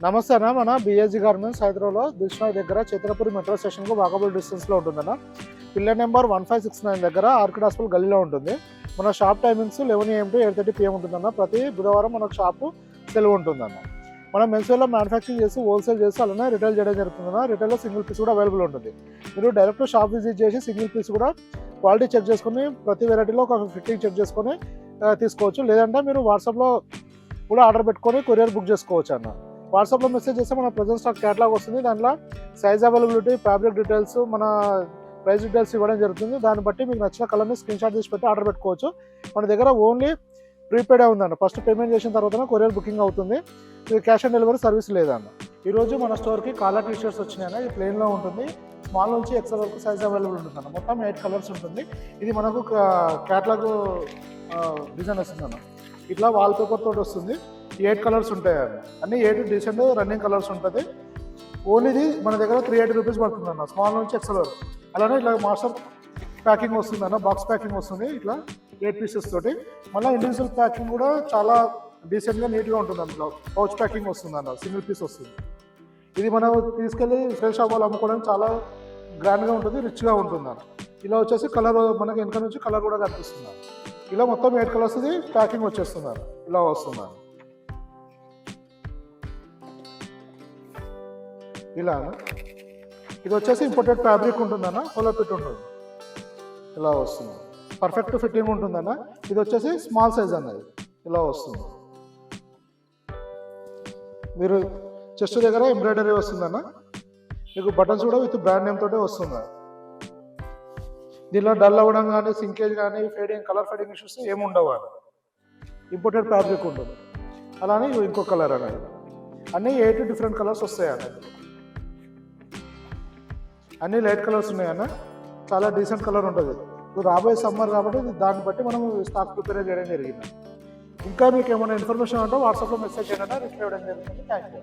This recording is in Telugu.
నమస్తే అన్న. మన బిఎస్జీ గార్మెంట్స్ హైదరాబాద్లో దిల్షుక్ దగ్గర చిత్రపురి మెట్రో స్టేషన్కు వాకబుల్ డిస్టెన్స్లో ఉంటుందన్న. పిల్లర్ నెంబర్ 1569 దగ్గర ఆర్కిడ్ హాస్పిటల్ గల్లీలో ఉంటుంది. మన shop timings 11 AM to 8:30 PM ఉంటుందన్న. ప్రతి బుధవారం మనకు షాపు సెలవు ఉంటుందన్న. మనం మెన్స్వేర్లో మ్యానుఫ్యాక్చరింగ్ చేసి హోల్సేల్ చేసి అలానే రిటైల్ చేయడం జరుగుతుందన్న. రిటైల్లో సింగిల్ పీస్ కూడా అవైలబుల్ ఉంటుంది. మీరు డైరెక్ట్ షాప్ విజిట్ చేసి సింగిల్ పీస్ కూడా క్వాలిటీ చెక్ చేసుకుని ప్రతి వెరైటీలో ఒక ఫిట్టింగ్ చెక్ చేసుకొని తీసుకోవచ్చు. లేదంటే మీరు వాట్సాప్లో కూడా ఆర్డర్ పెట్టుకొని కొరియర్ బుక్ చేసుకోవచ్చు అన్న. వాట్సాప్లో మెసేజ్ చేస్తే మన ప్రజెంట్ స్టాక్ క్యాటలాగ్ వస్తుంది. దాంట్లో సైజ్ అవైలబిలిటీ, ఫ్యాబ్రిక్ డీటెయిల్స్, మన ప్రైస్ డీటెయిల్స్ ఇవ్వడం జరుగుతుంది. దాన్ని బట్టి మీకు నచ్చిన కలర్ని స్క్రీన్ షాట్ తీసి పెట్టి ఆర్డర్ పెట్టుకోవచ్చు. మన దగ్గర ఓన్లీ ప్రీపెయిడే ఉందండి. ఫస్ట్ పేమెంట్ చేసిన తర్వాత కొరియర్ బుకింగ్ అవుతుంది. ఇది క్యాష్ ఆన్ డెలివరీ సర్వీస్ లేదన్న. ఈరోజు మన స్టోర్కి కాలర్ టీ షర్ట్స్ వచ్చినాయన్న. ఇది ప్లెయిన్లో ఉంటుంది. స్మాల్ నుంచి ఎక్సెల్ వరకు సైజ్ అవైలబుల్ ఉంటుందన్న. మొత్తం 8 కలర్స్ ఉంటుంది. ఇది మనకు క్యాటలాగ్ డిజైన్ వస్తుందన్న. ఇట్లా వాల్ పేపర్ తోటి వస్తుంది. 8 కలర్స్ ఉంటాయి అన్ని 8 డీసెంట్ రన్నింగ్ కలర్స్ ఉంటుంది. ఓన్లీది మన దగ్గర 380 రూపీస్ పడుతుంది అన్న, స్మాల్ నుంచి ఎక్సెల్ వరకు. అలానే ఇట్లా మాస్టర్ ప్యాకింగ్ వస్తుంది అన్న, బాక్స్ ప్యాకింగ్ వస్తుంది ఇట్లా 8 పీసెస్ తోటి. మళ్ళీ ఇండివిజువల్ ప్యాకింగ్ కూడా చాలా డీసెంట్గా నీట్గా ఉంటుంది. అందులో పౌచ్ ప్యాకింగ్ వస్తుంది అన్న, సింగిల్ పీస్ వస్తుంది. ఇది మనం తీసుకెళ్ళి ఫ్రెష్ షాప్ వాళ్ళు అమ్ముకోవడానికి చాలా గ్రాండ్గా ఉంటుంది, రిచ్గా ఉంటుంది అన్న. ఇలా వచ్చేసి కలర్ మనకి వెనక నుంచి కలర్ కూడా కనిపిస్తుంది. ఇలా మొత్తం 8 కలర్స్ ప్యాకింగ్ వచ్చేస్తున్నారు. ఇలా వస్తున్నారు ఇలా. ఇది వచ్చేసి ఇంపోర్టెడ్ ఫ్యాబ్రిక్ ఉంటుందన్న, హోలోపిట్ ఉంటుంది. ఇలా వస్తుంది. పర్ఫెక్ట్ ఫిట్టింగ్ ఉంటుందన్న. ఇది వచ్చేసి స్మాల్ సైజ్ అన్నది. ఇలా వస్తుంది. మీరు చెస్ట్ దగ్గర ఎంబ్రాయిడరీ వస్తుందన్న. మీకు బటన్స్ కూడా విత్ బ్రాండ్ నేమ్ తోటే వస్తుంది. దీనిలో డల్ అవ్వడం కానీ, సింకేజ్ కానీ, ఫేడింగ్, కలర్ ఫేడింగ్ ఇష్యూస్ ఏమి ఉండవు అని. ఇంపోర్టెడ్ ఫ్యాబ్రిక్ ఉంటుంది. అలానే ఇంకో కలర్ అనేది. అన్నీ 8 డిఫరెంట్ కలర్స్ వస్తాయి అన్నది. అన్నీ లైట్ కలర్స్ ఉన్నాయన్న. చాలా డీసెంట్ కలర్ ఉంటుంది. ఇప్పుడు రాబోయే సమ్మర్ కాబట్టి దాన్ని బట్టి మనం స్టాక్ ప్రిపేర్ చేయడం జరిగింది. ఇంకా మీకు ఏమైనా ఇన్ఫర్మేషన్ ఉంటే వాట్సాప్లో మెసేజ్ చేయండి, రిప్లై ఇవ్వడం జరుగుతుంది. Thank you.